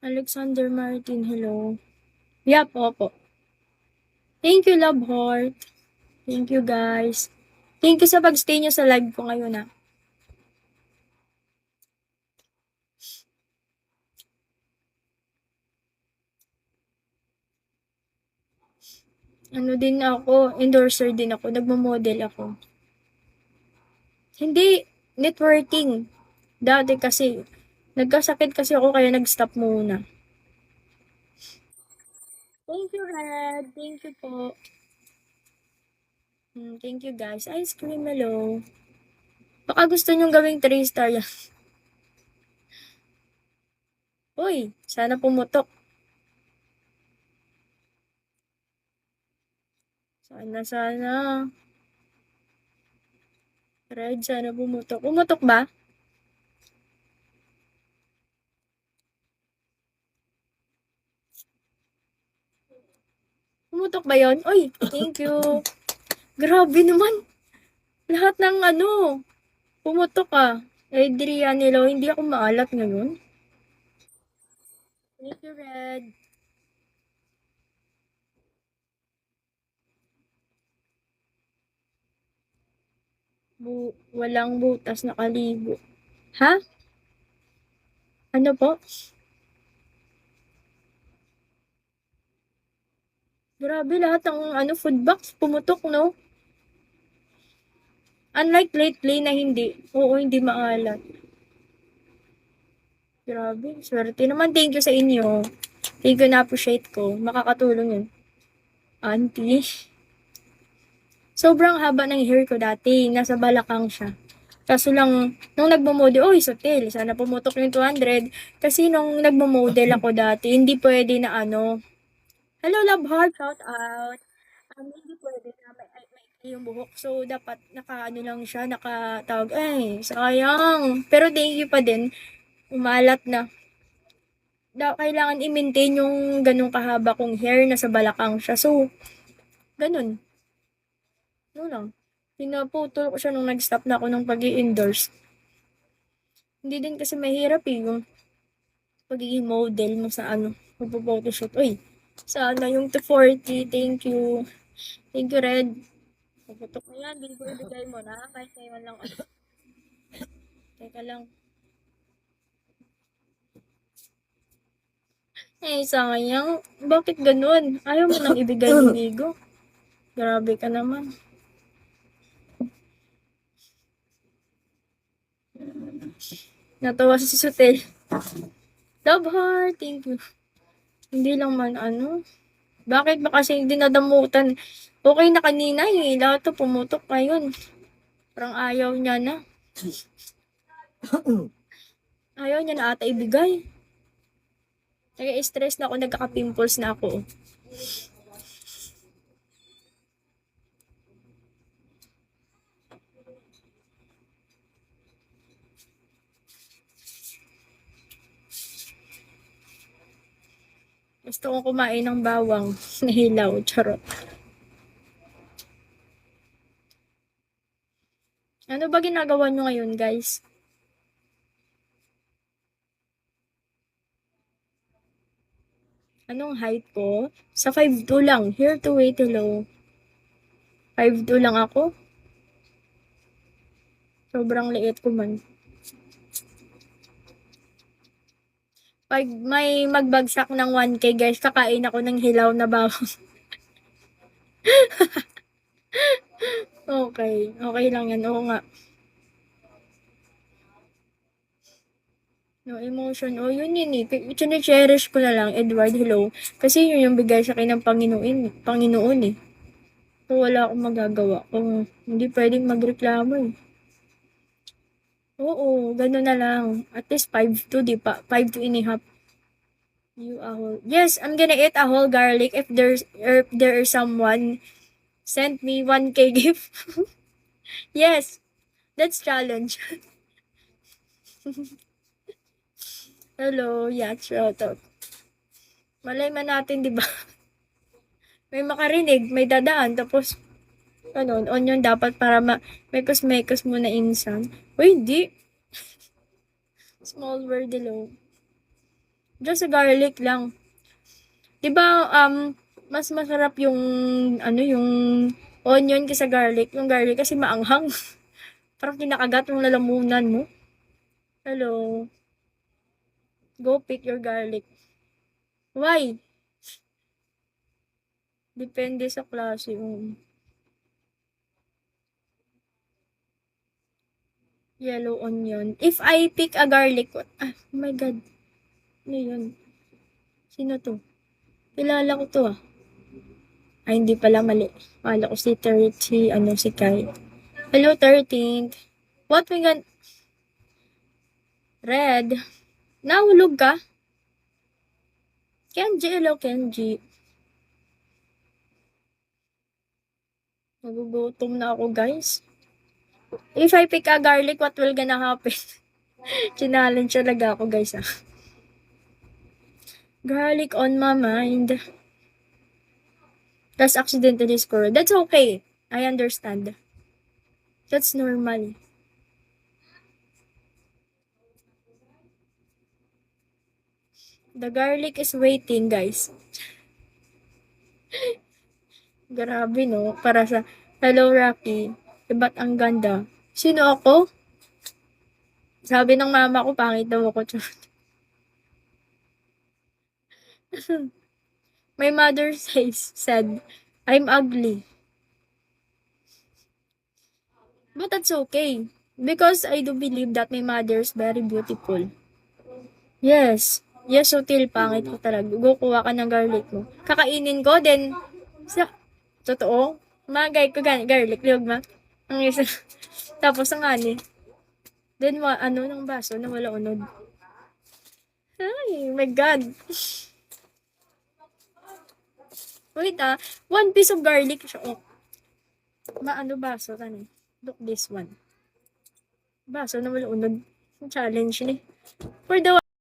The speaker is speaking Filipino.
Alexander Martin, hello. Yep, opo. Thank you, love heart. Thank you, guys. Thank you sa pag-stay nyo sa live ko ngayon, ah. Ano din ako, endorser din ako, nagmo-model ako. Hindi, networking. Dati kasi, nagkasakit kasi ako kaya nag-stop muna. Thank you, Red. Thank you po. Thank you, guys. Ice cream, hello. Baka gusto nyong gawing 3-star yan. Uy, sana pumutok. Sana. Red, sana pumutok. Pumutok ba? Pumutok ba yon? Uy, thank you. Grabe naman. Lahat ng ano, pumutok ah. Adrian, hello, hindi ako maalat ngayon. Thank you, Red. Walang butas nakaligo. Ha? Ano po? Grabe lahat ng ano, food box pumutok, no? Unlike lately na hindi. Oo, hindi maalat. Grabe, swerte naman. Thank you sa inyo. Thank you, na-appreciate ko. Makakatulong yun. Auntie. Sobrang haba ng hair ko dati. Nasa balakang siya. Kaso lang, nung nagmo-model, oy, sotil, sana pumutok yung 200. Kasi nung nagmo-model ako dati, hindi pwede na ano. Hello, love heart, shout out. Hindi pwede na may yung buhok. So, dapat naka-ano lang siya, nakatawag. Ay, sayang. Pero thank you pa din. Umalat na. Kailangan i-maintain yung ganung kahaba kong hair, nasa balakang siya. So, ganun. Ano lang. Pinaputol ko siya nung nag-stop na ako ng pag endorse. Hindi din kasi mahirap eh, yung pagiging model mo sa ano, magpo-photoshoot. Uy, sana yung 240, thank you. Thank you, Red. Puputok na yan, hindi ko ibigay mo na, kahit ngayon lang. Teka lang. Eh, sayang. Bakit ganun? Ayaw mo nang ibigay ni Migo? Grabe ka naman. Natawa si Sotel. Love heart, thank you. Hindi lang man ano. Bakit ba kasi dinadamutan? Okay na kanina eh. Lahat to pumutok ngayon. Parang ayaw niya na. Ayaw niya na ata ibigay. Nag-stress na ako, nagkaka-pimples na ako. Gusto kong kumain ng bawang na hilaw. Charot. Ano ba ginagawa nyo ngayon, guys? Anong height ko? Sa 5'2 lang. Here to wait, hello. 5'2 lang ako. Sobrang liit ko man. Pag may magbagsak ng 1K, guys, kakain ako ng hilaw na bawang. Okay. Okay lang yan. Oo nga. No emotion. Oh, yun eh. Chine-cherish ko na lang, Edward, hello. Kasi yun yung bigay sa akin ng Panginoon eh. So, wala akong magagawa. Kung hindi pwedeng magreklamo eh. Oo, gano'n na lang. At least 5'2", di pa? 5'2 and a half. You a whole. Yes, I'm gonna eat a whole garlic if there is someone send me 1K gift. Yes, that's challenge. Hello, yeah, shout out. Malay man natin, di ba? May makarinig, may dadaan, tapos ano, on yun dapat para mekos-mekos mo na insan. Uy, hindi. Small word below. Just garlic lang. 'Di ba, mas masarap yung ano, yung onion kaysa garlic. Yung garlic kasi maanghang. Parang kinakagat yung lalamunan mo. Hello, go pick your garlic. Why? Depende sa klase. Yellow onion. If I pick a garlic, oh my God. Ano yun? Sino to? Kilala ko to ah. Ay, hindi pala mali. Kala ko si 30, ano, si Kai. Hello, 13th. What we got? Red. Nahulog ka? Kenji, hello, Kenji. Nagugutom na ako, guys. If I pick a garlic, what will gonna happen? Challenge talaga ako, guys, ah. Garlic on my mind. That's accidentally scored. That's okay. I understand. That's normal. The garlic is waiting, guys. Grabe, no? Para sa, hello, Rocky. Ba't ang ganda? Sino ako? Sabi ng mama ko, pangit daw ako. My mother said, I'm ugly. But that's okay. Because I do believe that my mother is very beautiful. Yes. Yes, sutil. Pangit ko talaga. Kukuha ka ng garlic mo. Kakainin ko, then, sa, totoo, magay ko garlic. Liwag ma. Ang isa. Tapos ang ani. Then, ano, ng baso na wala unod. Ay, my God. Wait ah. 1 piece of garlic. Oh. Maano baso? Tani. Look this one. Baso na wala unod. Challenge ni. For the